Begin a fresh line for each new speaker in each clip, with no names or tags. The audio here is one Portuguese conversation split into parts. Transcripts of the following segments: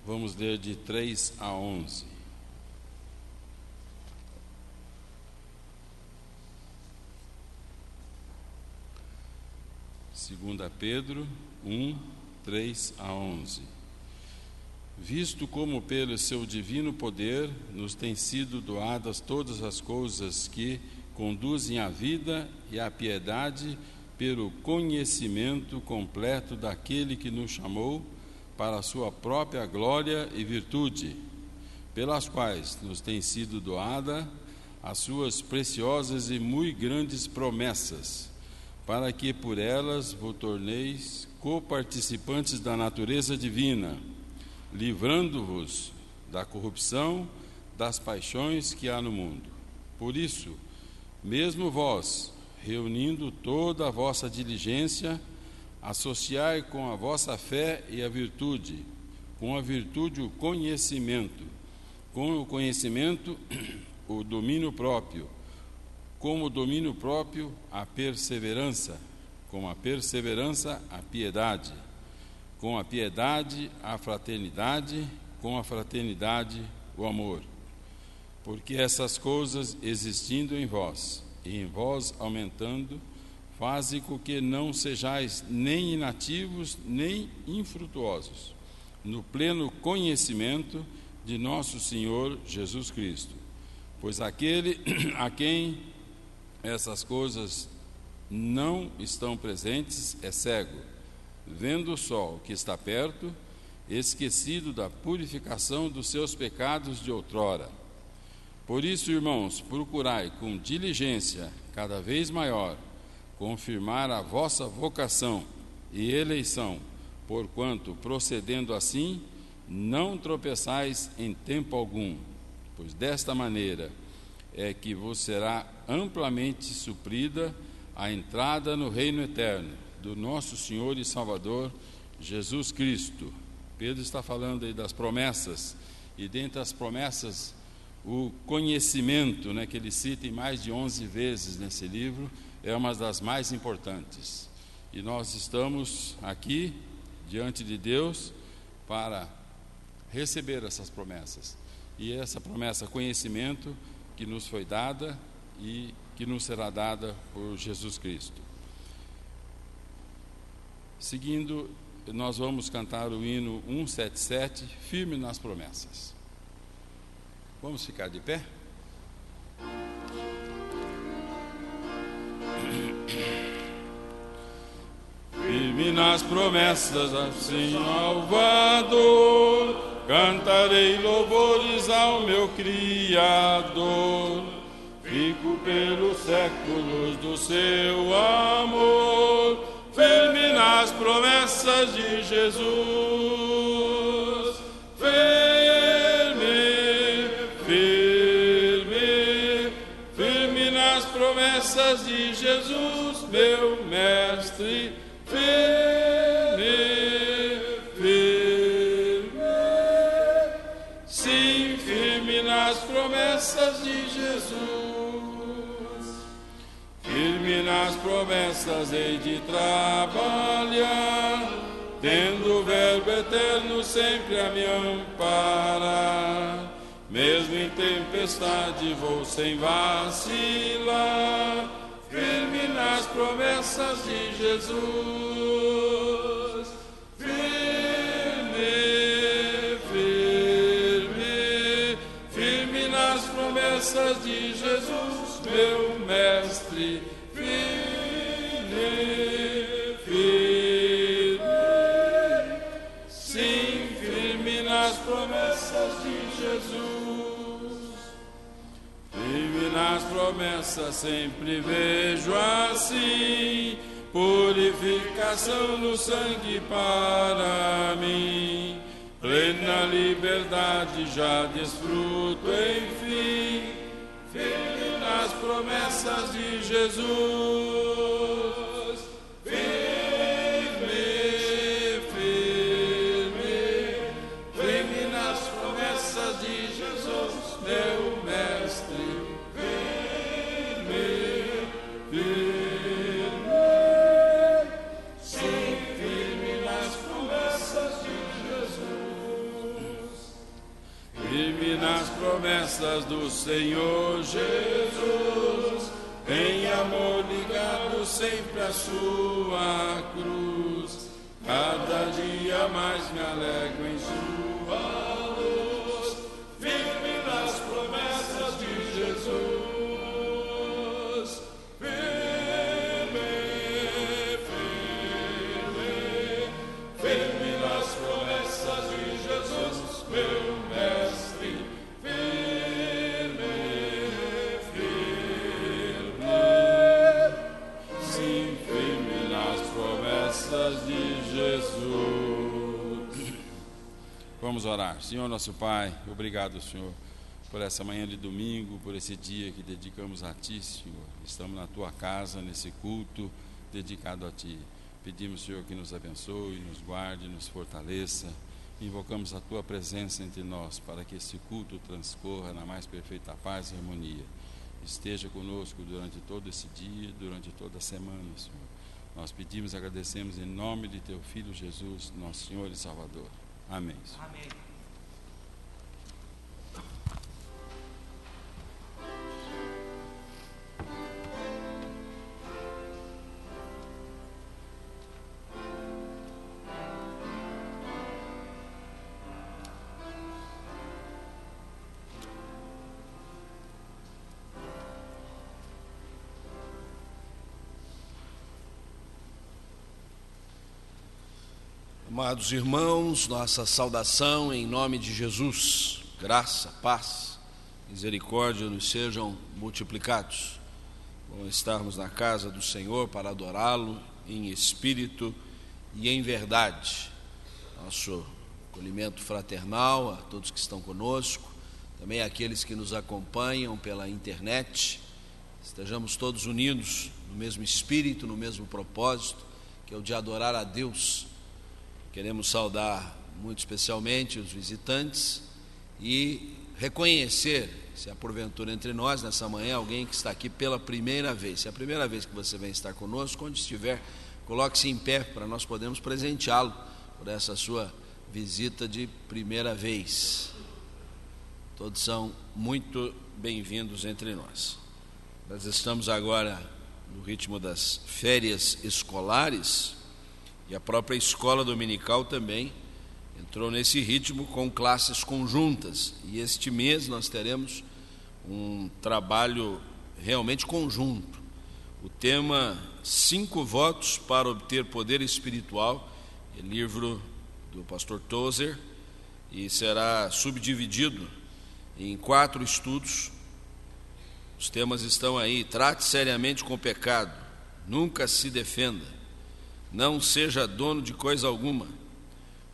Vamos ler de 3 a 11. Segunda Pedro 1, 3 a 11. Visto como pelo seu divino poder nos têm sido doadas todas as coisas que conduzem à vida e à piedade, pelo conhecimento completo daquele que nos chamou para a sua própria glória e virtude, pelas quais nos têm sido doada as suas preciosas e muito grandes promessas, para que por elas vos torneis coparticipantes da natureza divina, livrando-vos da corrupção das paixões que há no mundo. Por isso, mesmo vós, reunindo toda a vossa diligência, associai com a vossa fé e a virtude, com a virtude o conhecimento, com o conhecimento o domínio próprio, com o domínio próprio a perseverança, com a perseverança a piedade, com a piedade a fraternidade, com a fraternidade o amor. Porque essas coisas existindo em vós, e em vós aumentando, fazem com que não sejais nem inativos, nem infrutuosos, no pleno conhecimento de nosso Senhor Jesus Cristo. Pois aquele a quem essas coisas não estão presentes é cego, vendo o sol que está perto, esquecido da purificação dos seus pecados de outrora. Por isso, irmãos, procurai com diligência cada vez maior confirmar a vossa vocação e eleição, porquanto, procedendo assim, não tropeçais em tempo algum, pois desta maneira é que vos será amplamente suprida a entrada no reino eterno do nosso Senhor e Salvador Jesus Cristo. Pedro está falando aí das promessas, e dentre as promessas, o conhecimento, que ele cita em mais de 11 vezes nesse livro, é uma das mais importantes. E nós estamos aqui, diante de Deus, para receber essas promessas. E essa promessa, conhecimento, que nos foi dada e que nos será dada por Jesus Cristo. Seguindo, nós vamos cantar o hino 177, Firme nas Promessas. Vamos ficar de pé? Firme nas promessas, assim Salvador, cantarei louvores ao meu Criador. Fico pelos séculos do seu amor, firme nas promessas de Jesus. Firme, firme, firme nas promessas de Jesus, meu mestre. Firme, firme, sim, firme nas promessas de Jesus. Firme nas promessas hei de trabalhar, tendo o Verbo eterno sempre a me amparar. Mesmo em tempestade vou sem vacilar, firme nas promessas de Jesus. Firme, firme, firme nas promessas de Jesus, meu mestre. Firme, firme, sim, firme nas promessas de Jesus. Firme nas promessas sempre vejo assim, purificação no sangue para mim. Plena liberdade já desfruto, enfim, firme nas promessas de Jesus. Firme, firme, firme nas promessas de Jesus, meu mestre. Firme, firme, sim, firme nas promessas de Jesus. firme nas promessas do Senhor Jesus, em amor ligado sempre à sua cruz. Cada dia mais me alegro em sua luz, firme nas promessas de Jesus. Firme, firme, firme nas promessas de Jesus, meu mestre. Firme, firme, sim, firme nas promessas de Jesus. Vamos orar. Senhor nosso Pai, obrigado, Senhor, por essa manhã de domingo, por esse dia que dedicamos a Ti, Senhor. Estamos na Tua casa, nesse culto dedicado a Ti. Pedimos, Senhor, que nos abençoe, nos guarde, nos fortaleça. Invocamos a Tua presença entre nós, para que esse culto transcorra na mais perfeita paz e harmonia. Esteja conosco durante todo esse dia, durante toda a semana, Senhor. Nós pedimos e agradecemos em nome de Teu Filho Jesus, nosso Senhor e Salvador. Amém.
Amém.
Amados irmãos, nossa saudação em nome de Jesus. Graça, paz, misericórdia nos sejam multiplicados. Bom estarmos na casa do Senhor para adorá-lo em espírito e em verdade. Nosso acolhimento fraternal a todos que estão conosco, também àqueles que nos acompanham pela internet. Estejamos todos unidos no mesmo espírito, no mesmo propósito, que é o de adorar a Deus. Queremos saudar muito especialmente os visitantes e reconhecer, se há porventura entre nós nessa manhã alguém que está aqui pela primeira vez. Se é a primeira vez que você vem estar conosco, onde estiver, coloque-se em pé para nós podermos presenteá-lo por essa sua visita de primeira vez. Todos são muito bem-vindos entre nós. Nós estamos agora no ritmo das férias escolares, e a própria escola dominical também entrou nesse ritmo com classes conjuntas. E este mês nós teremos um trabalho realmente conjunto. O tema 5 votos para obter poder espiritual, é livro do pastor Tozer, e será subdividido em 4 estudos. Os temas estão aí: trate seriamente com o pecado, nunca se defenda, não seja dono de coisa alguma,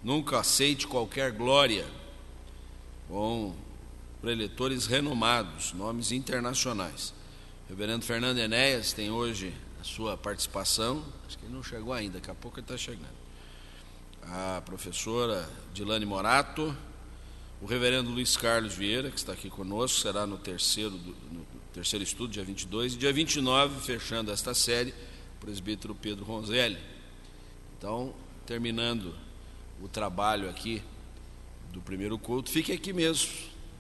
nunca aceite qualquer glória, com preletores renomados, nomes internacionais. O reverendo Fernando Enéas tem hoje a sua participação, acho que ele não chegou ainda, daqui a pouco ele está chegando. A professora Dilane Morato, o reverendo Luiz Carlos Vieira, que está aqui conosco, será no terceiro estudo, dia 22, e dia 29, fechando esta série, o presbítero Pedro Ronzelli. Então, terminando o trabalho aqui do primeiro culto, fique aqui mesmo,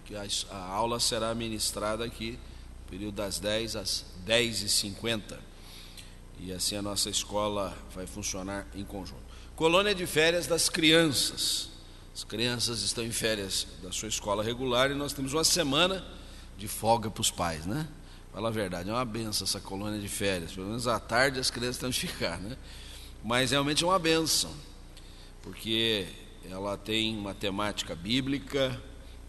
que a aula será ministrada aqui, no período das 10 às 10h50, e assim a nossa escola vai funcionar em conjunto. Colônia de férias das crianças. As crianças estão em férias da sua escola regular e nós temos uma semana de folga para os pais, né? Fala a verdade, é uma benção essa colônia de férias, pelo menos à tarde as crianças têm de ficar, né? Mas realmente é uma bênção, porque ela tem uma temática bíblica,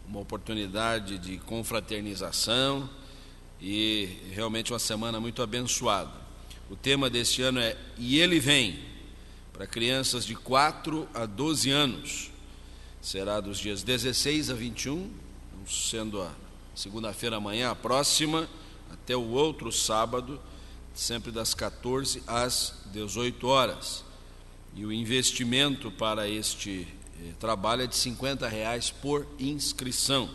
uma oportunidade de confraternização e realmente uma semana muito abençoada. O tema deste ano é "E Ele Vem", para crianças de 4 a 12 anos. Será dos dias 16 a 21, sendo a segunda-feira amanhã, a próxima, até o outro sábado, sempre das 14 às 18 horas. E o investimento para este trabalho é de R$50 por inscrição.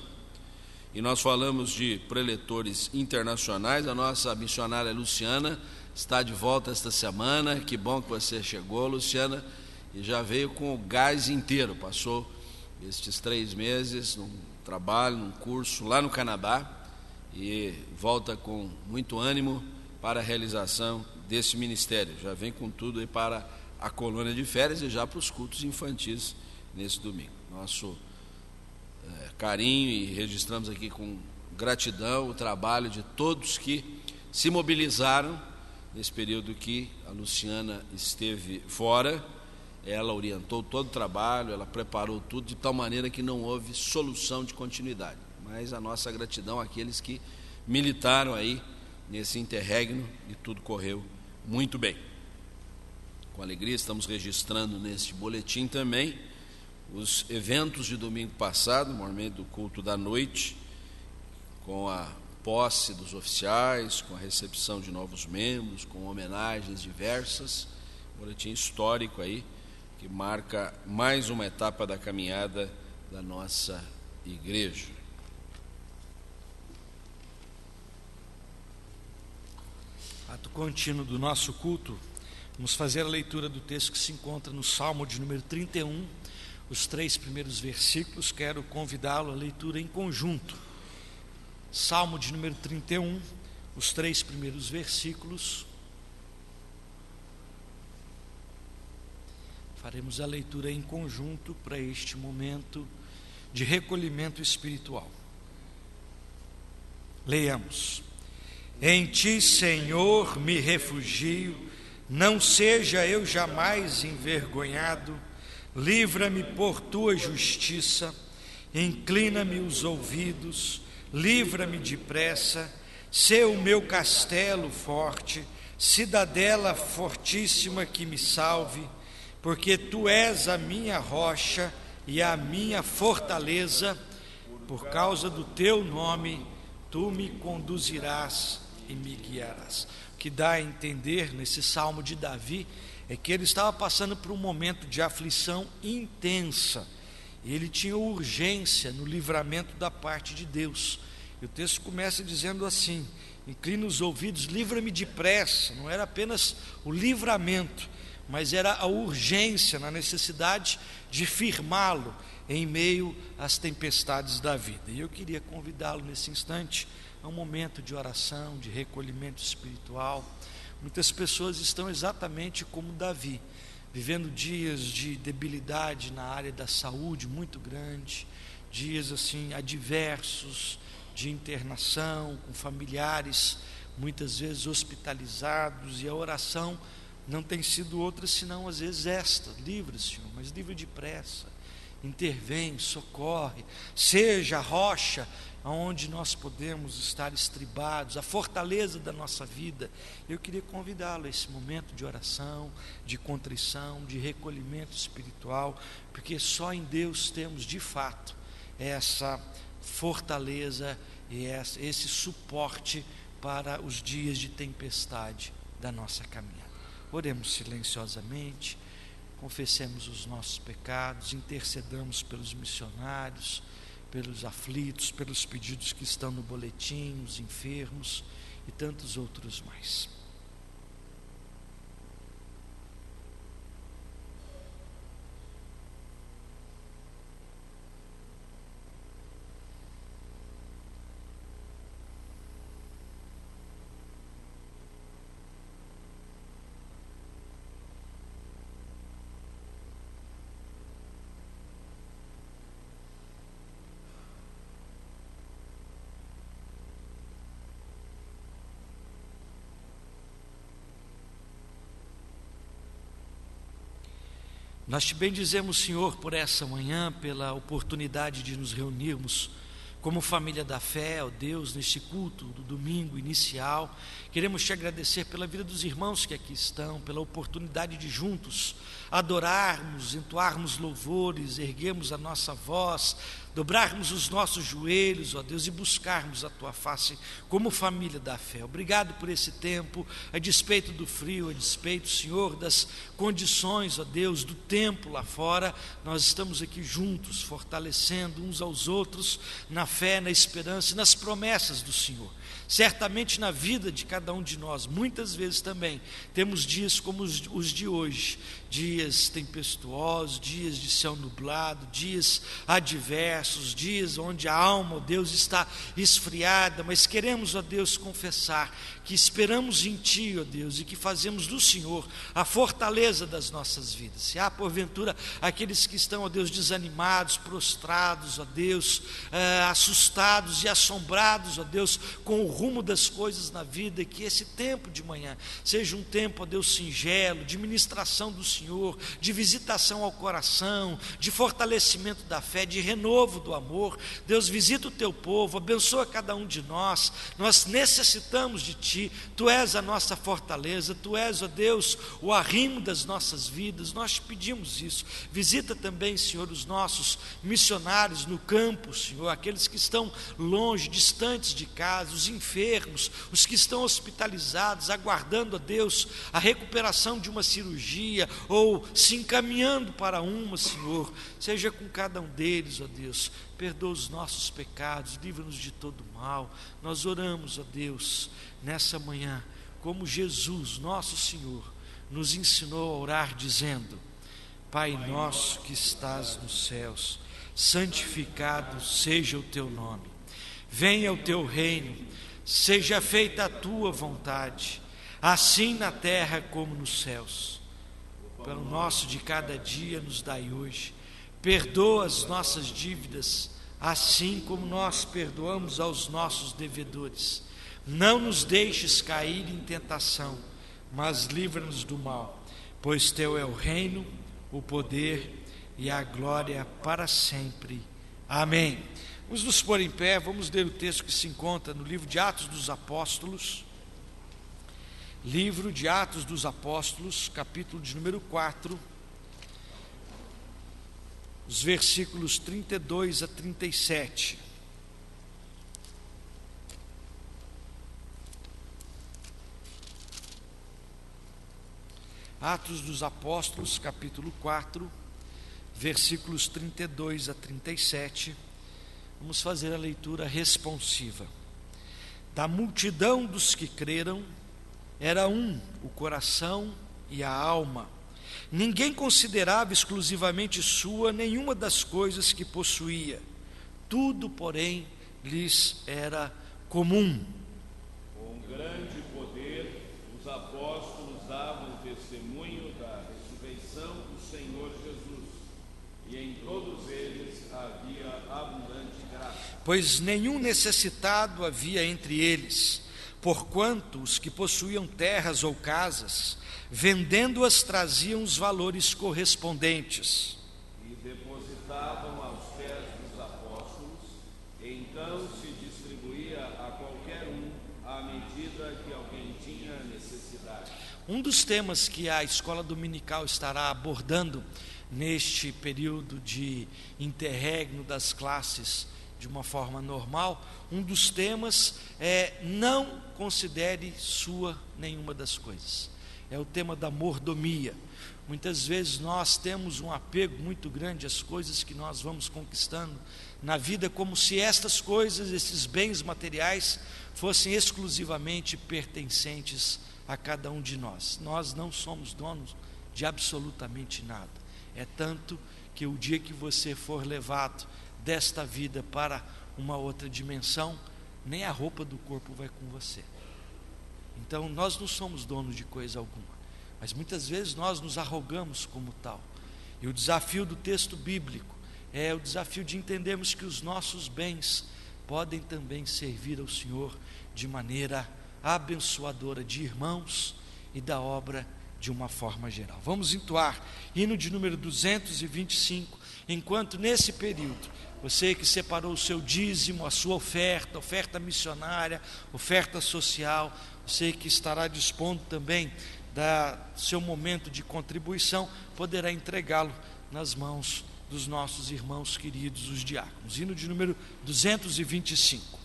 E nós falamos de preletores internacionais. A nossa missionária Luciana está de volta esta semana. Que bom que você chegou, Luciana, e já veio com o gás inteiro. Passou estes 3 meses num trabalho, num curso lá no Canadá, e volta com muito ânimo para a realização desse ministério. Já vem com tudo aí para a colônia de férias e já para os cultos infantis nesse domingo. Nosso carinho, e registramos aqui com gratidão o trabalho de todos que se mobilizaram nesse período que a Luciana esteve fora. Ela orientou todo o trabalho, ela preparou tudo de tal maneira que não houve solução de continuidade. Mas a nossa gratidão àqueles que militaram aí nesse interregno, e tudo correu muito bem. Com alegria estamos registrando neste boletim também os eventos de domingo passado, normalmente do culto da noite, com a posse dos oficiais, com a recepção de novos membros, com homenagens diversas, boletim histórico aí, que marca mais uma etapa da caminhada da nossa igreja.
Ato contínuo do nosso culto, vamos fazer a leitura do texto que se encontra no Salmo de número 31, os 3 primeiros versículos. Quero convidá-lo à leitura em conjunto. Salmo de número 31, os 3 primeiros versículos. Faremos a leitura em conjunto para este momento de recolhimento espiritual. Leiamos. Em ti, Senhor, me refugio, não seja eu jamais envergonhado. Livra-me por tua justiça, inclina-me os ouvidos, livra-me depressa. Sê o meu castelo forte, cidadela fortíssima que me salve, porque tu és a minha rocha e a minha fortaleza. Por causa do teu nome, tu me conduzirás e me guiarás. O que dá a entender nesse salmo de Davi é que ele estava passando por um momento de aflição intensa, e ele tinha urgência no livramento da parte de Deus. E o texto começa dizendo assim: inclina os ouvidos, livra-me depressa. Não era apenas o livramento, mas era a urgência na necessidade de firmá-lo em meio às tempestades da vida. E eu queria convidá-lo nesse instante a um momento de oração, de recolhimento espiritual. Muitas pessoas estão exatamente como Davi, vivendo dias de debilidade na área da saúde muito grande, dias assim adversos, de internação, com familiares muitas vezes hospitalizados, e a oração não tem sido outra senão às vezes esta: livra, Senhor, mas livra depressa, intervém, socorre, seja a rocha onde nós podemos estar estribados, a fortaleza da nossa vida. Eu queria convidá-lo a esse momento de oração, de contrição, de recolhimento espiritual, porque só em Deus temos de fato essa fortaleza e esse suporte para os dias de tempestade da nossa caminhada. Oremos silenciosamente, confessemos os nossos pecados, intercedamos pelos missionários, pelos aflitos, pelos pedidos que estão no boletim, os enfermos e tantos outros mais. Nós te bendizemos, Senhor, por essa manhã, pela oportunidade de nos reunirmos como família da fé, ó Deus, neste culto do domingo inicial. Queremos te agradecer pela vida dos irmãos que aqui estão, pela oportunidade de juntos adorarmos, entoarmos louvores, erguermos a nossa voz, dobrarmos os nossos joelhos, ó Deus, e buscarmos a Tua face como família da fé. Obrigado por esse tempo, a despeito do frio, a despeito, Senhor, das condições, ó Deus, do tempo lá fora. Nós estamos aqui juntos, fortalecendo uns aos outros na fé, na esperança e nas promessas do Senhor. Certamente na vida de cada um de nós, muitas vezes também, temos dias como os de hoje, dias tempestuosos, dias de céu nublado, dias adversos, dias onde a alma, ó Deus, está esfriada, mas queremos, ó Deus, confessar que esperamos em Ti, ó Deus, e que fazemos do Senhor a fortaleza das nossas vidas. Se há porventura aqueles que estão, ó Deus, desanimados, prostrados, ó Deus, assustados e assombrados, ó Deus, com o rumo das coisas na vida, que esse tempo de manhã seja um tempo, ó Deus, singelo, de ministração do Senhor, de visitação ao coração, de fortalecimento da fé, de renovo do amor. Deus, visita o Teu povo, abençoa cada um de nós necessitamos de Ti, Tu és a nossa fortaleza, Tu és, ó Deus, o arrimo das nossas vidas, nós te pedimos isso. Visita também, Senhor, os nossos missionários no campo, Senhor, aqueles que estão longe, distantes de casa, os enfermos, os que estão hospitalizados, aguardando, ó Deus, a recuperação de uma cirurgia, ou se encaminhando para uma, Senhor, seja com cada um deles, ó Deus, perdoa os nossos pecados, livra-nos de todo mal. Nós oramos, ó Deus, nessa manhã, como Jesus, nosso Senhor, nos ensinou a orar dizendo: Pai nosso que estás nos céus, santificado seja o Teu nome, venha o Teu reino, seja feita a Tua vontade, assim na terra como nos céus. O pão nosso de cada dia nos dai hoje, perdoa as nossas dívidas, assim como nós perdoamos aos nossos devedores. Não nos deixes cair em tentação, mas livra-nos do mal, pois Teu é o reino, o poder e a glória para sempre. Amém. Vamos nos pôr em pé, vamos ler o texto que se encontra no livro de Atos dos Apóstolos. Livro de Atos dos Apóstolos, capítulo de número 4, os versículos 32 a 37. Atos dos Apóstolos, capítulo 4, versículos 32 a 37. Vamos fazer a leitura responsiva. Da multidão dos que creram, era um o coração e a alma. Ninguém considerava exclusivamente sua nenhuma das coisas que possuía. Tudo, porém, lhes era comum.
Com grande poder, os apóstolos davam testemunho da ressurreição do Senhor Jesus, e em todos eles havia abundante graça.
Pois nenhum necessitado havia entre eles, porquanto os que possuíam terras ou casas, vendendo-as, traziam os valores correspondentes
E depositavam aos pés dos apóstolos, então se distribuía a qualquer um à medida que alguém tinha necessidade.
Um dos temas que a escola dominical estará abordando neste período de interregno das classes de uma forma normal, um dos temas é: não considere sua nenhuma das coisas. É o tema da mordomia. Muitas vezes nós temos um apego muito grande às coisas que nós vamos conquistando na vida, como se estas coisas, esses bens materiais, fossem exclusivamente pertencentes a cada um de nós. Nós não somos donos de absolutamente nada. É tanto que o dia que você for levado desta vida para uma outra dimensão, nem a roupa do corpo vai com você. Então nós não somos donos de coisa alguma, mas muitas vezes nós nos arrogamos como tal. E o desafio do texto bíblico é o desafio de entendermos que os nossos bens podem também servir ao Senhor de maneira abençoadora de irmãos e da obra de uma forma geral. Vamos entoar hino de número 225, enquanto nesse período você que separou o seu dízimo, a sua oferta missionária, oferta social, você que estará dispondo também do seu momento de contribuição, poderá entregá-lo nas mãos dos nossos irmãos queridos, os diáconos. Hino de número 225.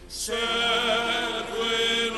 Servo e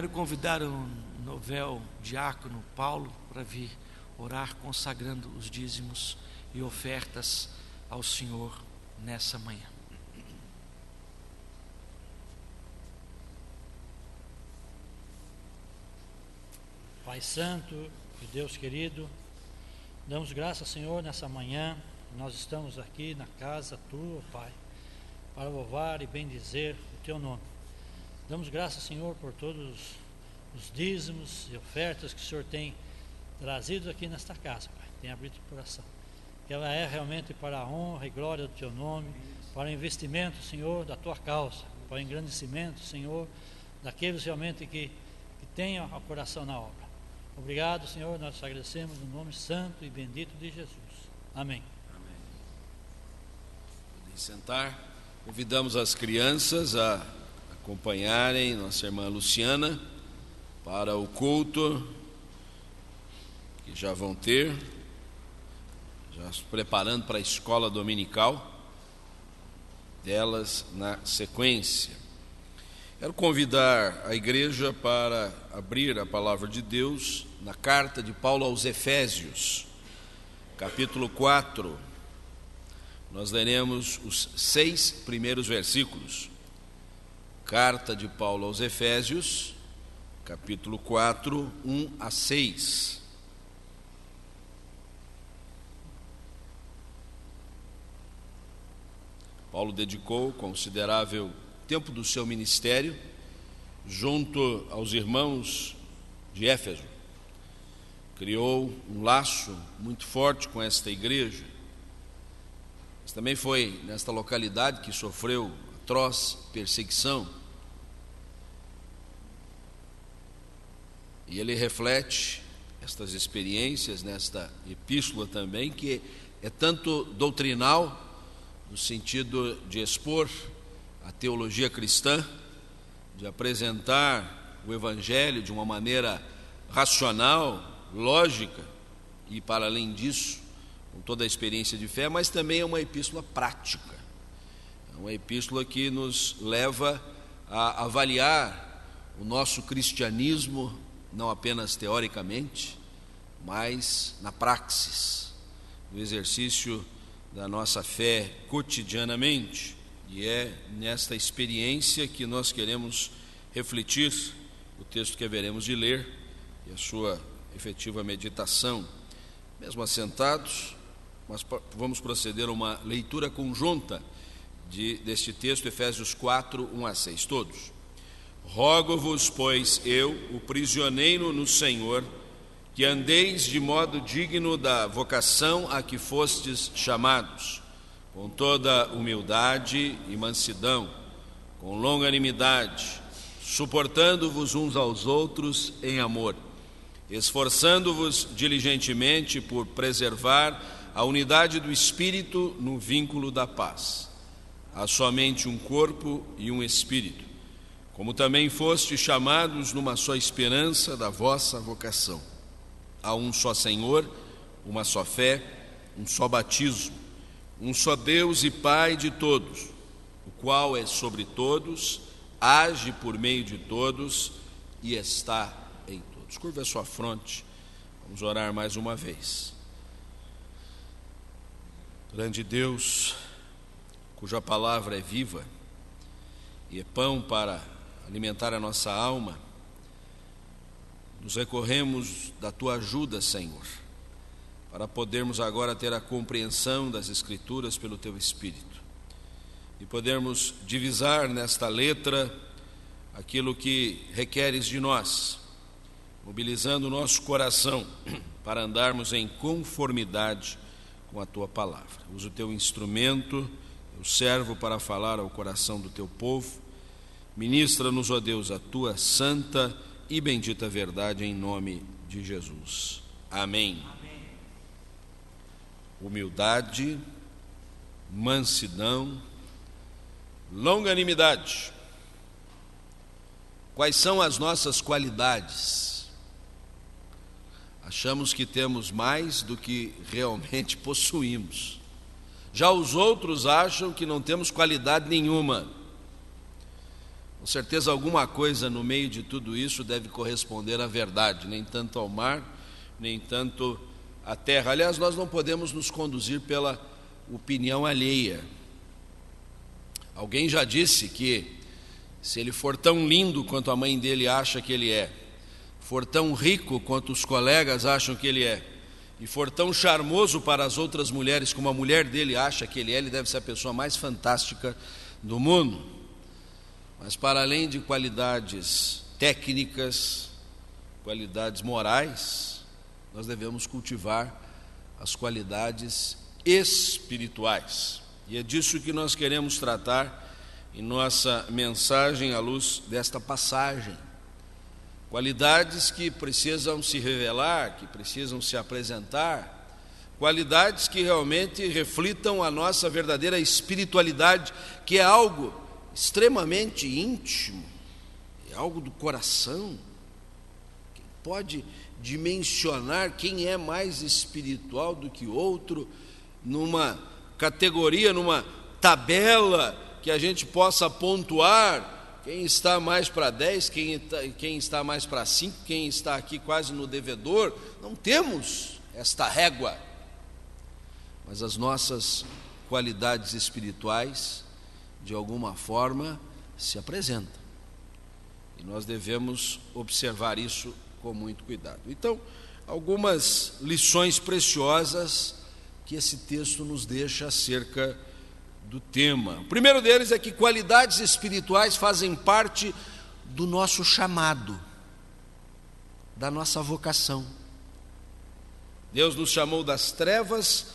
Quero convidar o novel diácono Paulo para vir orar consagrando os dízimos e ofertas ao Senhor nessa manhã.
Pai Santo e Deus querido, damos graças, Senhor, nessa manhã. Nós estamos aqui na casa Tua, Pai, para louvar e bendizer o Teu nome. Damos graças, Senhor, por todos os dízimos e ofertas que o Senhor tem trazido aqui nesta casa, Pai. Tem abrido o coração. Que ela é realmente para a honra e glória do Teu nome, para o investimento, Senhor, da Tua causa, para o engrandecimento, Senhor, daqueles realmente que tenham o coração na obra. Obrigado, Senhor, nós te agradecemos no nome santo e bendito de Jesus. Amém.
Amém. Podem sentar. Convidamos as crianças a acompanharem nossa irmã Luciana para o culto que já vão ter, já se preparando para a escola dominical delas na sequência. Quero convidar a igreja para abrir a palavra de Deus na carta de Paulo aos Efésios, capítulo 4. Nós leremos os 6 primeiros versículos. Carta de Paulo aos Efésios, capítulo 4, 1 a 6. Paulo dedicou considerável tempo do seu ministério junto aos irmãos de Éfeso. Criou um laço muito forte com esta igreja. Mas também foi nesta localidade que sofreu atroz perseguição. E ele reflete estas experiências nesta epístola também, que é tanto doutrinal, no sentido de expor a teologia cristã, de apresentar o Evangelho de uma maneira racional, lógica e, para além disso, com toda a experiência de fé, mas também é uma epístola prática. É uma epístola que nos leva a avaliar o nosso cristianismo, não apenas teoricamente, mas na praxis, no exercício da nossa fé cotidianamente. E é nesta experiência que nós queremos refletir o texto que haveremos de ler e a sua efetiva meditação. Mesmo assentados, mas vamos proceder a uma leitura conjunta deste texto, Efésios 4, 1 a 6, todos. Rogo-vos, pois, eu, o prisioneiro no Senhor, que andeis de modo digno da vocação a que fostes chamados, com toda humildade e mansidão, com longanimidade, suportando-vos uns aos outros em amor, esforçando-vos diligentemente por preservar a unidade do Espírito no vínculo da paz. Há somente um corpo e um Espírito, como também fostes chamados numa só esperança da vossa vocação. Há um só Senhor, uma só fé, um só batismo, um só Deus e Pai de todos, o qual é sobre todos, age por meio de todos e está em todos. Curva a sua fronte, vamos orar mais uma vez. Grande Deus, cuja palavra é viva e é pão para alimentar a nossa alma, nos recorremos da Tua ajuda, Senhor, para podermos agora ter a compreensão das Escrituras pelo Teu Espírito e podermos divisar nesta letra aquilo que requeres de nós, mobilizando o nosso coração para andarmos em conformidade com a Tua palavra. Usa o Teu instrumento, o servo, para falar ao coração do Teu povo. Ministra-nos, ó Deus, a Tua santa e bendita verdade, em nome de Jesus. Amém. Humildade, mansidão, longanimidade. Quais são as nossas qualidades? Achamos que temos mais do que realmente possuímos. Já os outros acham que não temos qualidade nenhuma. Com certeza alguma coisa no meio de tudo isso deve corresponder à verdade, nem tanto ao mar, nem tanto à terra. Aliás, nós não podemos nos conduzir pela opinião alheia. Alguém já disse que se ele for tão lindo quanto a mãe dele acha que ele é, for tão rico quanto os colegas acham que ele é, e for tão charmoso para as outras mulheres como a mulher dele acha que ele é, ele deve ser a pessoa mais fantástica do mundo. Mas para além de qualidades técnicas, qualidades morais, nós devemos cultivar as qualidades espirituais. E é disso que nós queremos tratar em nossa mensagem à luz desta passagem. Qualidades que precisam se revelar, que precisam se apresentar, qualidades que realmente reflitam a nossa verdadeira espiritualidade, que é algo extremamente íntimo, é algo do coração. Quem pode dimensionar quem é mais espiritual do que outro, numa categoria, numa tabela que a gente possa pontuar quem está mais para 10, quem está mais para 5, quem está aqui quase no devedor? Não temos esta régua. Mas as nossas qualidades espirituais, de alguma forma, se apresentam. E nós devemos observar isso com muito cuidado. Então, algumas lições preciosas que esse texto nos deixa acerca do tema. O primeiro deles é que qualidades espirituais fazem parte do nosso chamado, da nossa vocação. Deus nos chamou das trevas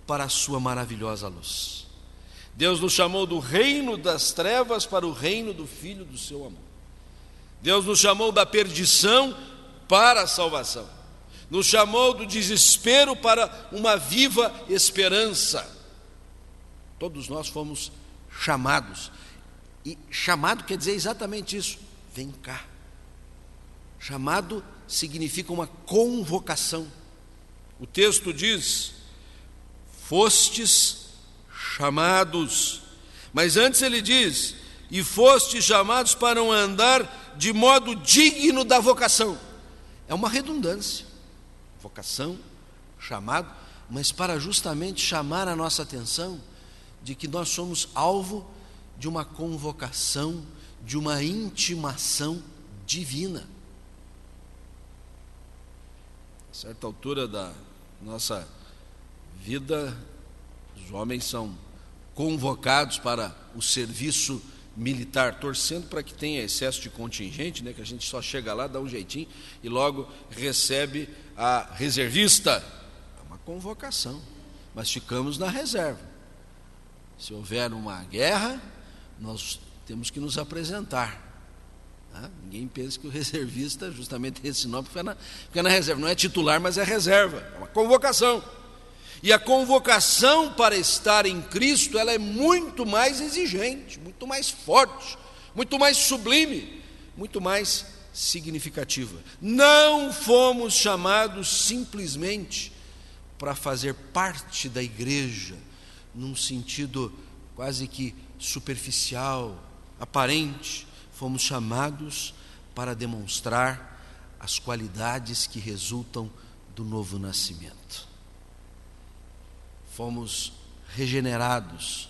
para a sua maravilhosa luz. Deus nos chamou do reino das trevas para o reino do Filho do seu amor. Deus nos chamou da perdição para a salvação. Nos chamou do desespero para uma viva esperança. Todos nós fomos chamados. E chamado quer dizer exatamente isso. Vem cá. Chamado significa uma convocação. O texto diz: fostes chamados. Mas antes ele diz: e fostes chamados para um andar de modo digno da vocação. É uma redundância. Vocação, chamado, mas para justamente chamar a nossa atenção de que nós somos alvo de uma convocação, de uma intimação divina. A certa altura da nossa vida, os homens são convocados para o serviço militar, torcendo para que tenha excesso de contingente, né, que a gente só chega lá, dá um jeitinho e logo recebe a reservista. É uma convocação, mas ficamos na reserva. Se houver uma guerra, nós temos que nos apresentar. Ninguém pensa que o reservista, justamente esse nome, fica na reserva. Não é titular, mas é reserva. É uma convocação. E a convocação para estar em Cristo, ela é muito mais exigente, muito mais forte, muito mais sublime, muito mais significativa. Não fomos chamados simplesmente para fazer parte da igreja, num sentido quase que superficial, aparente. Fomos chamados para demonstrar as qualidades que resultam do novo nascimento. Fomos regenerados,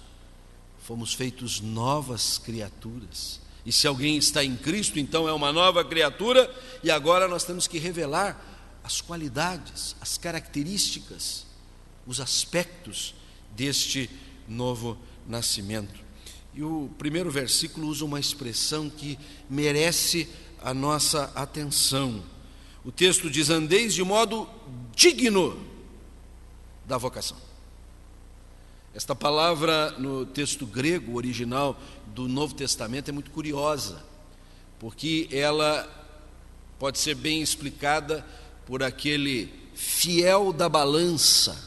fomos feitos novas criaturas. E se alguém está em Cristo, então é uma nova criatura, e agora nós temos que revelar as qualidades, as características, os aspectos deste novo nascimento. E o primeiro versículo usa uma expressão que merece a nossa atenção. O texto diz: andeis de modo digno da vocação. Esta palavra no texto grego original do Novo Testamento é muito curiosa, porque ela pode ser bem explicada por aquele fiel da balança.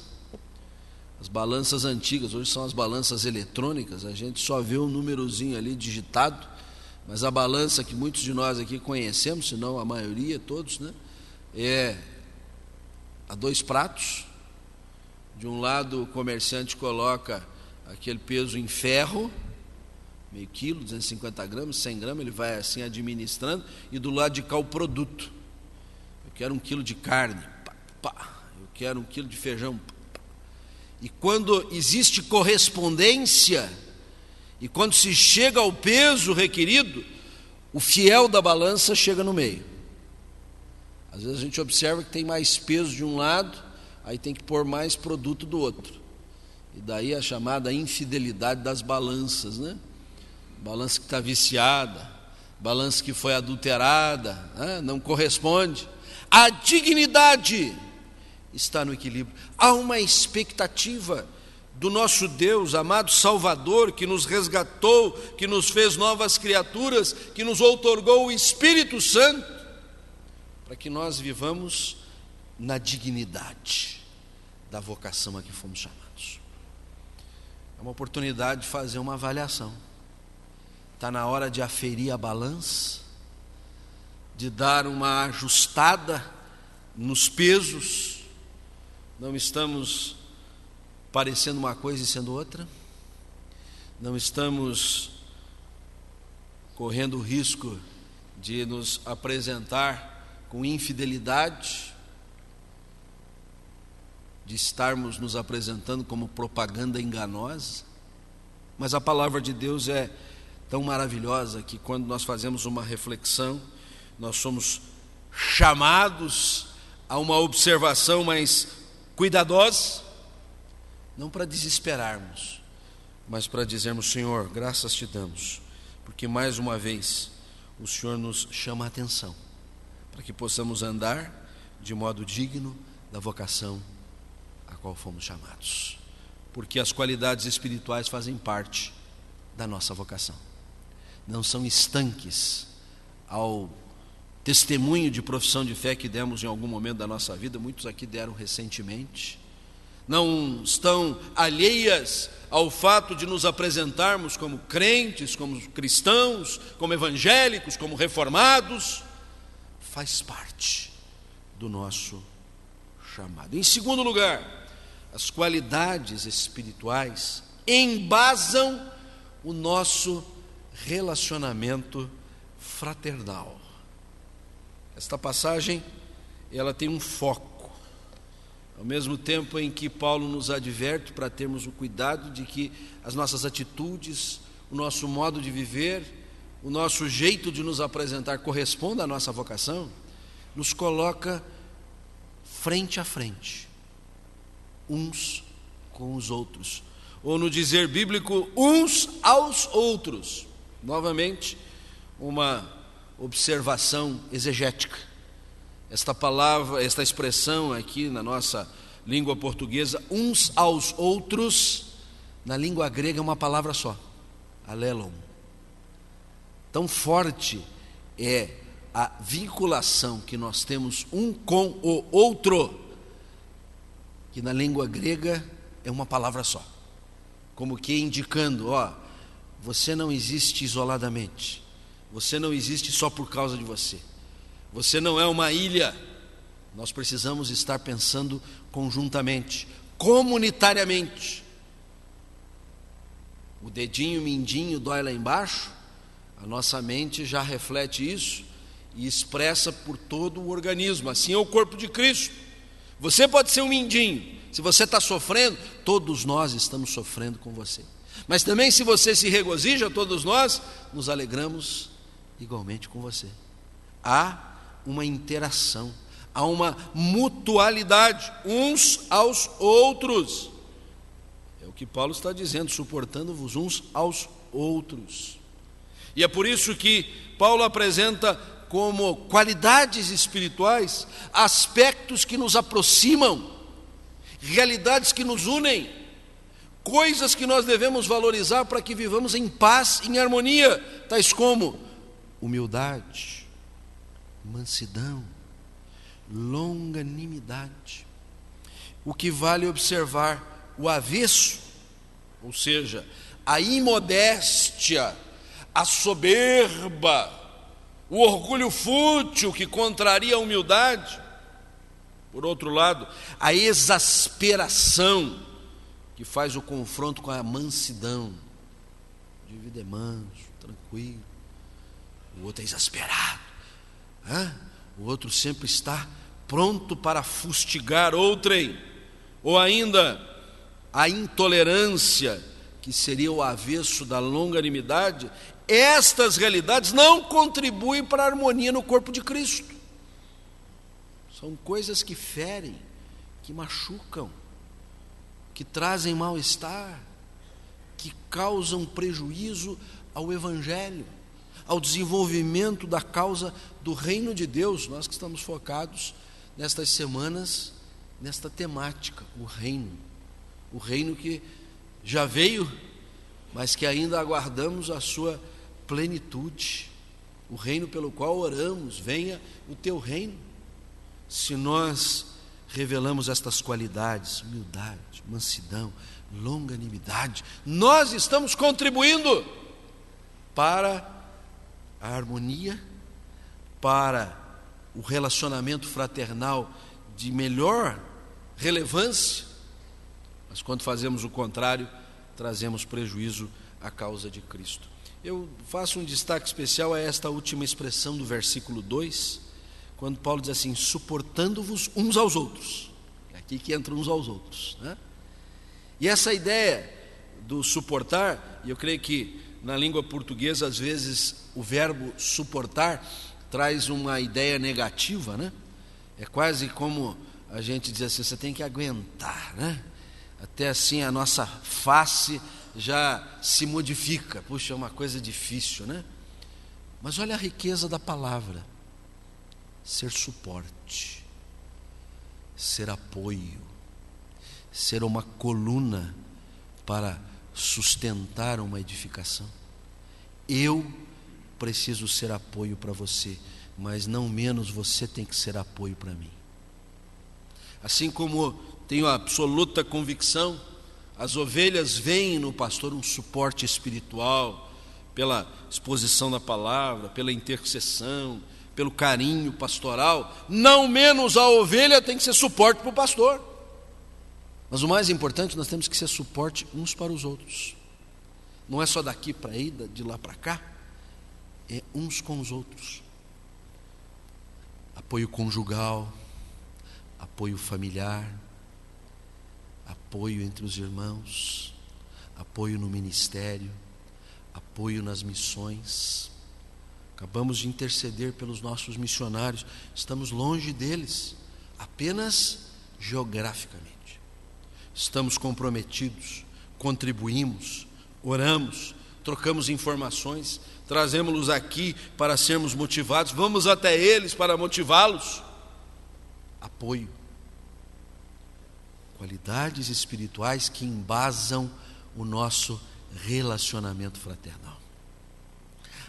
As balanças antigas, hoje são as balanças eletrônicas, a gente só vê um númerozinho ali digitado, mas a balança que muitos de nós aqui conhecemos, se não a maioria, todos, né, é a 2 pratos. De um lado o comerciante coloca aquele peso em ferro, meio quilo, 250 gramas, 100 gramas, ele vai assim administrando, e do lado de cá o produto. Eu quero 1 quilo de carne, eu quero 1 quilo de feijão. E quando existe correspondência, e quando se chega ao peso requerido, o fiel da balança chega no meio. Às vezes a gente observa que tem mais peso de um lado, aí tem que pôr mais produto do outro. E daí a chamada infidelidade das balanças, né? Balança que está viciada, balança que foi adulterada, né? Não corresponde. A dignidade está no equilíbrio. Há uma expectativa do nosso Deus, amado Salvador, que nos resgatou, que nos fez novas criaturas, que nos outorgou o Espírito Santo, para que nós vivamos na dignidade da vocação a que fomos chamados. É uma oportunidade de fazer uma avaliação. Está na hora de aferir a balança, de dar uma ajustada nos pesos. Não estamos parecendo uma coisa e sendo outra. Não estamos correndo o risco de nos apresentar com infidelidade, de estarmos nos apresentando como propaganda enganosa. Mas a palavra de Deus é tão maravilhosa que quando nós fazemos uma reflexão, nós somos chamados a uma observação mais cuidadosa, não para desesperarmos, mas para dizermos: Senhor, graças te damos, porque mais uma vez o Senhor nos chama a atenção, para que possamos andar de modo digno da vocação a qual fomos chamados, porque as qualidades espirituais fazem parte da nossa vocação, não são estanques ao testemunho de profissão de fé que demos em algum momento da nossa vida. Muitos aqui deram recentemente. Não estão alheias ao fato de nos apresentarmos como crentes, como cristãos, como evangélicos, como reformados. Faz parte do nosso chamado. Em segundo lugar, as qualidades espirituais embasam o nosso relacionamento fraternal. Esta passagem, ela tem um foco, ao mesmo tempo em que Paulo nos adverte para termos o cuidado de que as nossas atitudes, o nosso modo de viver, o nosso jeito de nos apresentar corresponda à nossa vocação, nos coloca frente a frente, uns com os outros, ou no dizer bíblico, uns aos outros. Novamente, uma observação exegética. Esta palavra, esta expressão aqui na nossa língua portuguesa, uns aos outros, na língua grega é uma palavra só, alelon. Tão forte é a vinculação que nós temos um com o outro, que na língua grega é uma palavra só, como que indicando: ó, você não existe isoladamente, você não existe só por causa de você, você não é uma ilha. Nós precisamos estar pensando conjuntamente, comunitariamente. O dedinho mindinho dói lá embaixo, a nossa mente já reflete isso e expressa por todo o organismo. Assim é o corpo de Cristo. Você pode ser um mindinho, se você está sofrendo, todos nós estamos sofrendo com você. Mas também, se você se regozija, todos nós nos alegramos igualmente com você. Há uma interação, há uma mutualidade uns aos outros. É o que Paulo está dizendo, suportando-vos uns aos outros. E é por isso que Paulo apresenta como qualidades espirituais aspectos que nos aproximam, realidades que nos unem, coisas que nós devemos valorizar para que vivamos em paz, em harmonia, tais como humildade, mansidão, longanimidade. O que vale observar o avesso, ou seja, a imodéstia, a soberba, o orgulho fútil que contraria a humildade. Por outro lado, a exasperação que faz o confronto com a mansidão. O indivíduo é manso, tranquilo. O outro é exasperado. O outro sempre está pronto para fustigar outrem. Ou ainda a intolerância, que seria o avesso da longanimidade. Estas realidades não contribuem para a harmonia no corpo de Cristo. São coisas que ferem, que machucam, que trazem mal-estar, que causam prejuízo ao Evangelho, ao desenvolvimento da causa do reino de Deus. Nós que estamos focados nestas semanas, nesta temática, o reino que já veio, mas que ainda aguardamos a sua plenitude, o reino pelo qual oramos: venha o teu reino. Se nós revelamos estas qualidades, humildade, mansidão, longanimidade, nós estamos contribuindo para a harmonia, para o relacionamento fraternal de melhor relevância. Mas quando fazemos o contrário, trazemos prejuízo à causa de Cristo. Eu faço um destaque especial a esta última expressão do versículo 2, quando Paulo diz assim: suportando-vos uns aos outros. É aqui que entra uns aos outros, né? E essa ideia do suportar, e eu creio que na língua portuguesa, às vezes, o verbo suportar traz uma ideia negativa, né? É quase como a gente diz assim: você tem que aguentar, né? Até assim a nossa face já se modifica. Puxa, é uma coisa difícil, né? Mas olha a riqueza da palavra: ser suporte, ser apoio, ser uma coluna para sustentar uma edificação. Eu preciso ser apoio para você, mas não menos você tem que ser apoio para mim. Assim como tenho a absoluta convicção, as ovelhas veem no pastor um suporte espiritual, pela exposição da palavra, pela intercessão, pelo carinho pastoral, não menos a ovelha tem que ser suporte para o pastor. Mas o mais importante, nós temos que ser suporte uns para os outros. Não é só daqui para aí, de lá para cá, é uns com os outros. Apoio conjugal, apoio familiar, apoio entre os irmãos, apoio no ministério, apoio nas missões. Acabamos de interceder pelos nossos missionários, estamos longe deles, apenas geograficamente. Estamos comprometidos, contribuímos, oramos, trocamos informações, trazemos-los aqui para sermos motivados, vamos até eles para motivá-los. Apoio. Qualidades espirituais que embasam o nosso relacionamento fraternal.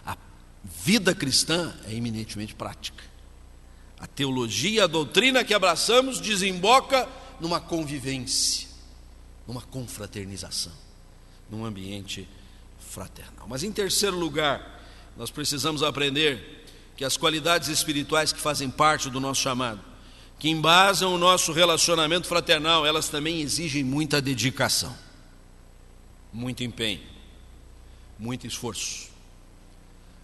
A vida cristã é eminentemente prática. A teologia, a doutrina que abraçamos desemboca numa convivência, numa confraternização, num ambiente fraternal. Mas em terceiro lugar, nós precisamos aprender que as qualidades espirituais que fazem parte do nosso chamado, que embasam o nosso relacionamento fraternal, elas também exigem muita dedicação, muito empenho, muito esforço.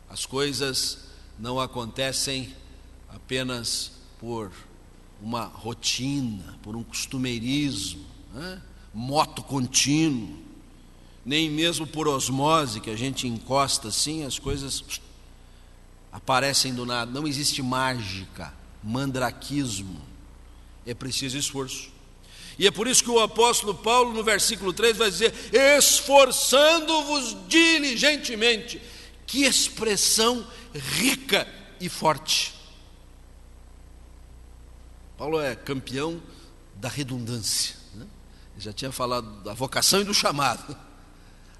As coisas não acontecem apenas por uma rotina, por um costumeirismo, né? Moto contínuo, nem mesmo por osmose, que a gente encosta assim, as coisas aparecem do nada. Não existe mágica, mandraquismo, é preciso esforço. E é por isso que o apóstolo Paulo, no versículo 3, vai dizer: esforçando-vos diligentemente. Que expressão rica e forte. Paulo é campeão da redundância, né? Ele já tinha falado da vocação e do chamado,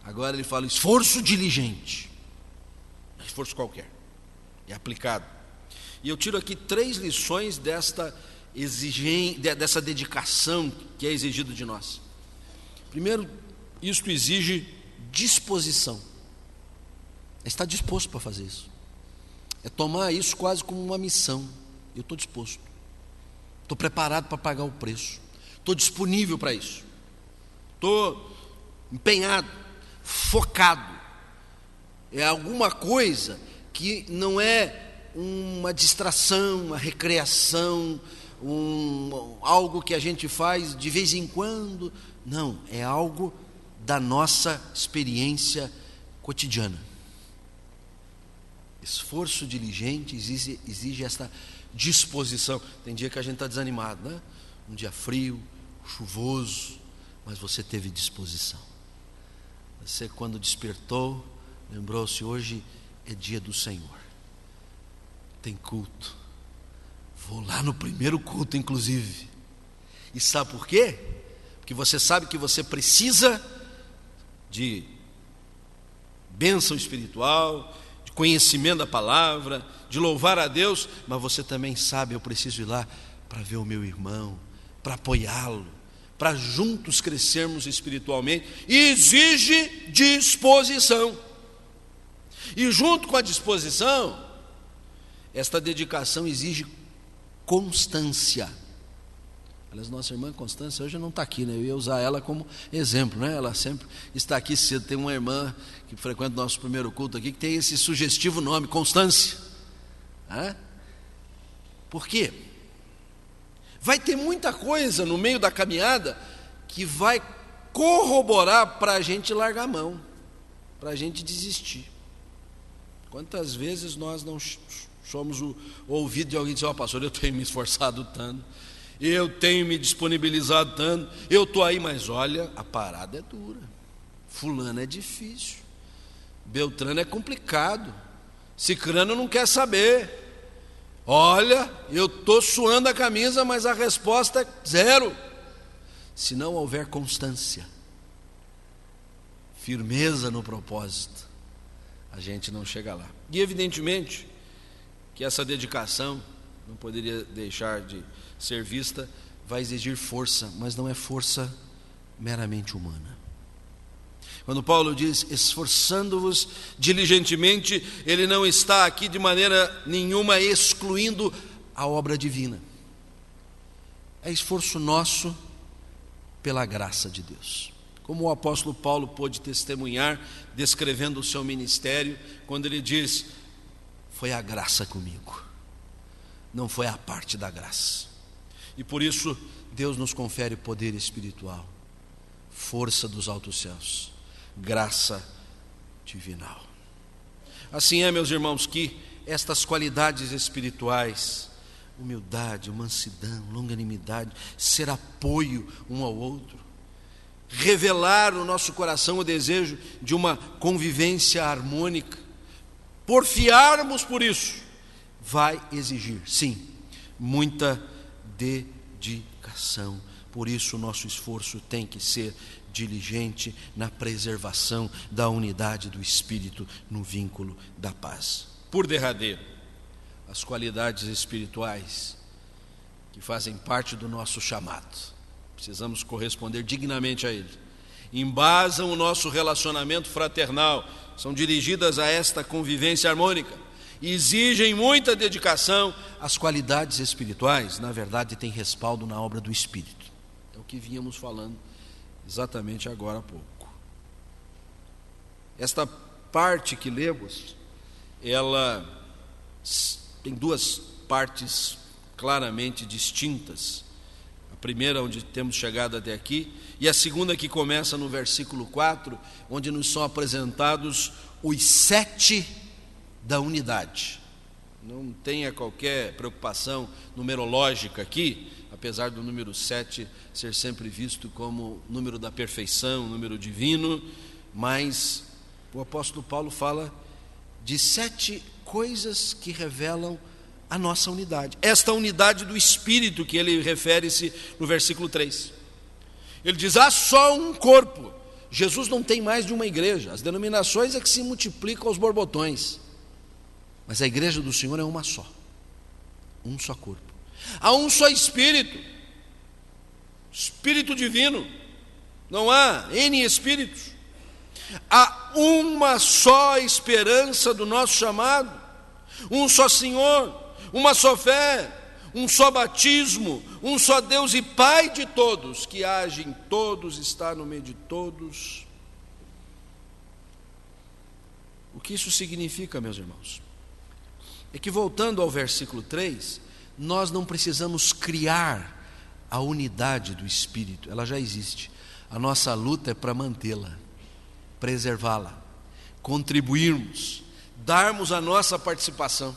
agora ele fala esforço diligente. Esforço qualquer, é aplicado. E eu tiro aqui 3 lições dessa dedicação que é exigida de nós. Primeiro, isto exige disposição. É estar disposto para fazer isso. É tomar isso quase como uma missão. Eu estou disposto. Estou preparado para pagar o preço. Estou disponível para isso. Estou empenhado, focado. é alguma coisa que não é uma distração, uma recreação, algo que a gente faz de vez em quando. Não, é algo da nossa experiência cotidiana. Esforço diligente exige esta disposição. Tem dia que a gente está desanimado, né? Um dia frio, chuvoso, mas você teve disposição. Você, quando despertou, lembrou-se: hoje é dia do Senhor, tem culto, vou lá no primeiro culto inclusive. E sabe por quê? Porque você sabe que você precisa de bênção espiritual, de conhecimento da palavra, de louvar a Deus, mas você também sabe: eu preciso ir lá para ver o meu irmão, para apoiá-lo, para juntos crescermos espiritualmente. E exige disposição. E junto com a disposição, esta dedicação exige constância. Aliás, nossa irmã Constância hoje não está aqui, né? Eu ia usar ela como exemplo, né? Ela sempre está aqui cedo. Tem uma irmã que frequenta o nosso primeiro culto aqui, que tem esse sugestivo nome, Constância. Por quê? Vai ter muita coisa no meio da caminhada que vai corroborar para a gente largar a mão, para a gente desistir. Quantas vezes nós não somos o ouvido de alguém dizer: ó, pastor, eu tenho me esforçado tanto, eu tenho me disponibilizado tanto, eu estou aí, mas olha, a parada é dura, fulano é difícil, Beltrano é complicado, Cicrano não quer saber, olha, eu estou suando a camisa, mas a resposta é zero. Se não houver constância, firmeza no propósito, a gente não chega lá. E evidentemente que essa dedicação não poderia deixar de ser vista, vai exigir força, mas não é força meramente humana. Quando Paulo diz esforçando-vos diligentemente, ele não está aqui de maneira nenhuma excluindo a obra divina. É esforço nosso pela graça de Deus. Como o apóstolo Paulo pôde testemunhar, descrevendo o seu ministério, quando ele diz: foi a graça comigo, não foi a parte da graça. E por isso Deus nos confere poder espiritual, força dos altos céus, graça divinal. Assim é, meus irmãos, que estas qualidades espirituais, humildade, mansidão, longanimidade, ser apoio um ao outro, revelar no nosso coração o desejo de uma convivência harmônica, porfiarmos por isso, vai exigir, sim, muita dedicação. Por isso o nosso esforço tem que ser diligente na preservação da unidade do Espírito no vínculo da paz. Por derradeiro, as qualidades espirituais que fazem parte do nosso chamado, precisamos corresponder dignamente a ele, embasam o nosso relacionamento fraternal, são dirigidas a esta convivência harmônica, exigem muita dedicação. As qualidades espirituais, na verdade, têm respaldo na obra do Espírito. É o que vínhamos falando exatamente agora há pouco. Esta parte que lemos, ela tem duas partes claramente distintas. A primeira, onde temos chegado até aqui, e a segunda, que começa no versículo 4, onde nos são apresentados os 7 da unidade. Não tenha qualquer preocupação numerológica aqui, apesar do número 7 ser sempre visto como número da perfeição, número divino, mas o apóstolo Paulo fala de 7 coisas que revelam a nossa unidade, esta unidade do Espírito que ele refere-se no versículo 3. Ele diz: há só um corpo. Jesus não tem mais de uma igreja, as denominações é que se multiplicam aos borbotões, mas a igreja do Senhor é uma só, um só corpo. Há um só Espírito, Espírito divino, não há N espíritos. Há uma só esperança do nosso chamado, um só Senhor, uma só fé, um só batismo, um só Deus e Pai de todos, que age em todos, está no meio de todos. O que isso significa, meus irmãos? É que, voltando ao versículo 3, nós não precisamos criar a unidade do Espírito, ela já existe. A nossa luta é para mantê-la, preservá-la, contribuirmos, darmos a nossa participação.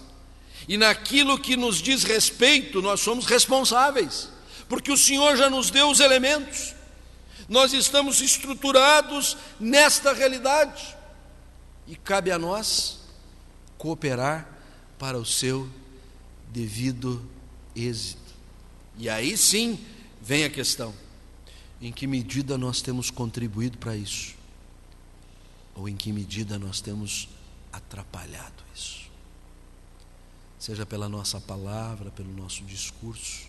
E naquilo que nos diz respeito, nós somos responsáveis, porque o Senhor já nos deu os elementos. Nós estamos estruturados nesta realidade e cabe a nós cooperar para o seu devido êxito. E aí sim vem a questão: em que medida nós temos contribuído para isso? Ou em que medida nós temos atrapalhado isso? Seja pela nossa palavra, pelo nosso discurso,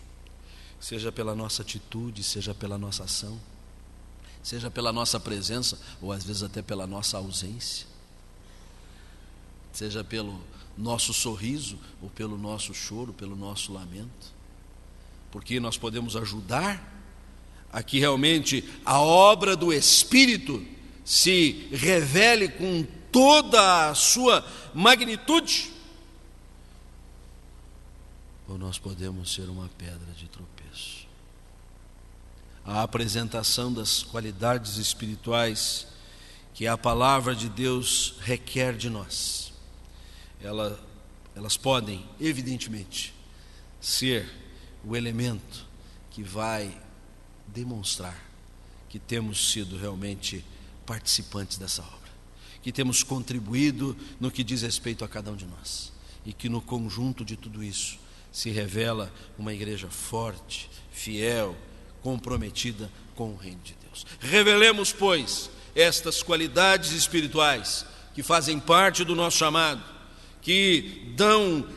seja pela nossa atitude, seja pela nossa ação, seja pela nossa presença, ou às vezes até pela nossa ausência, seja pelo nosso sorriso, ou pelo nosso choro, pelo nosso lamento, porque nós podemos ajudar a que realmente a obra do Espírito se revele com toda a sua magnitude, ou nós podemos ser uma pedra de tropeço. A apresentação das qualidades espirituais que a palavra de Deus requer de nós, elas podem, evidentemente, ser o elemento que vai demonstrar que temos sido realmente participantes dessa obra, que temos contribuído no que diz respeito a cada um de nós, e que no conjunto de tudo isso se revela uma igreja forte, fiel, comprometida com o reino de Deus. Revelemos, pois, estas qualidades espirituais que fazem parte do nosso chamado, que dão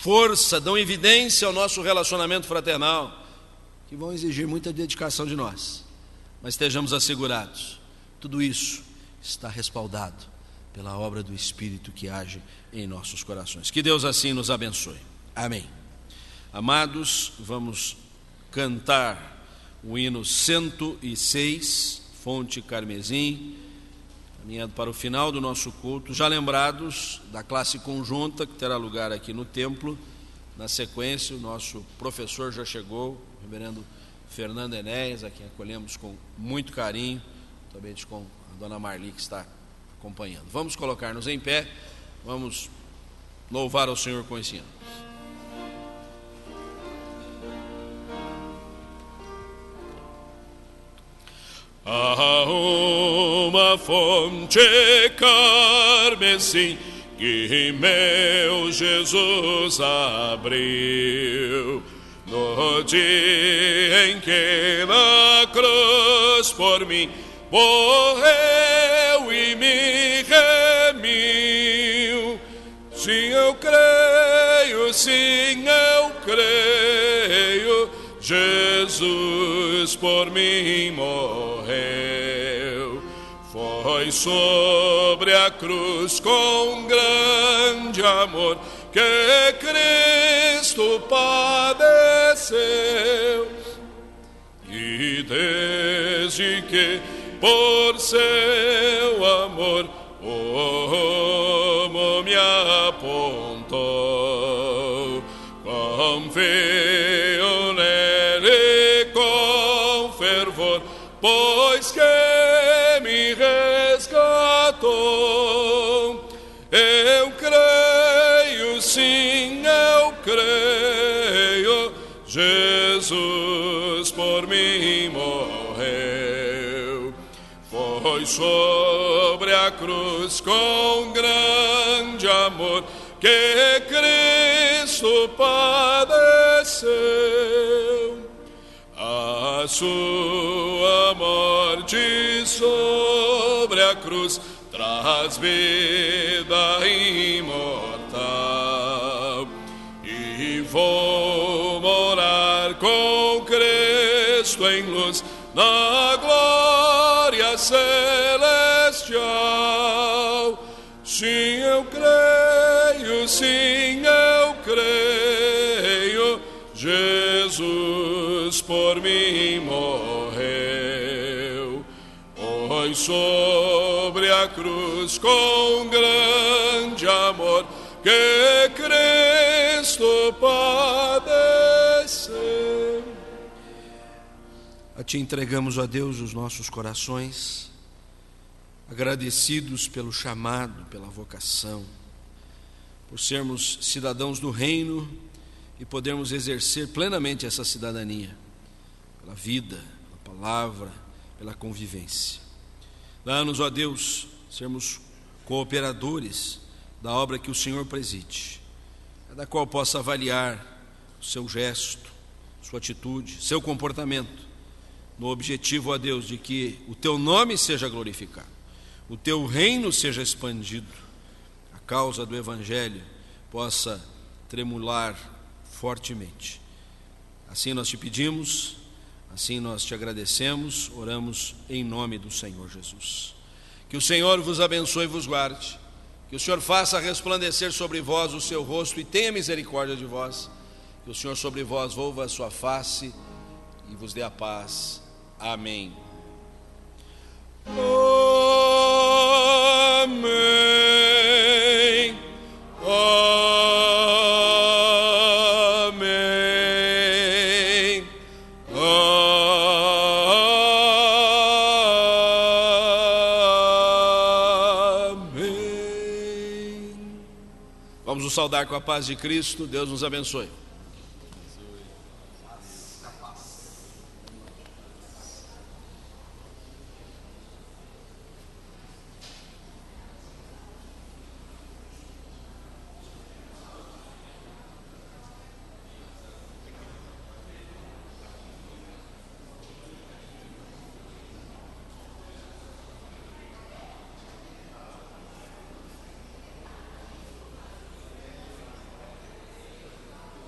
força, dão evidência ao nosso relacionamento fraternal, que vão exigir muita dedicação de nós, mas estejamos assegurados, tudo isso está respaldado pela obra do Espírito que age em nossos corações. Que Deus assim nos abençoe. Amém. Amados, vamos cantar o hino 106, Fonte Carmesim, caminhando para o final do nosso culto, já lembrados da classe conjunta que terá lugar aqui no templo. Na sequência, o nosso professor já chegou, o reverendo Fernando Enéas, a quem acolhemos com muito carinho, também com a dona Marli que está acompanhando. Vamos colocar-nos em pé, vamos louvar ao Senhor com esse hino.
Há uma fonte carmesim que meu Jesus abriu no dia em que na cruz por mim morreu e me remiu. Sim, eu creio, Jesus por mim morreu. Foi sobre a cruz com grande amor que Cristo padeceu. E desde que por seu amor como me apontou, confio nele com fervor, pois que me resgatou. Eu creio, sim, eu creio, Jesus por mim morreu. Foi sobre a cruz com grande amor que Cristo padeceu. A sua morte sobre a cruz traz vida imortal. E vou morar com Cristo em luz na glória celestial. Sim, eu creio, sim, eu creio, Jesus por mim morreu. Pois sobre a na cruz com grande amor que Cristo padeceu.
A Ti entregamos, ó Deus, os nossos corações, agradecidos pelo chamado, pela vocação, por sermos cidadãos do reino e podermos exercer plenamente essa cidadania, pela vida, pela palavra, pela convivência. Dá-nos, ó Deus, sermos cooperadores da obra que o Senhor preside, da qual possa avaliar o seu gesto, sua atitude, seu comportamento, no objetivo, ó Deus, de que o Teu nome seja glorificado, o Teu reino seja expandido, a causa do Evangelho possa tremular fortemente. Assim nós Te pedimos, assim nós Te agradecemos, oramos em nome do Senhor Jesus. Que o Senhor vos abençoe e vos guarde, que o Senhor faça resplandecer sobre vós o seu rosto e tenha misericórdia de vós, que o Senhor sobre vós volva a sua face e vos dê a paz. Amém.
Amém. Amém.
Amém. Vamos nos saudar com a paz de Cristo. Deus nos abençoe.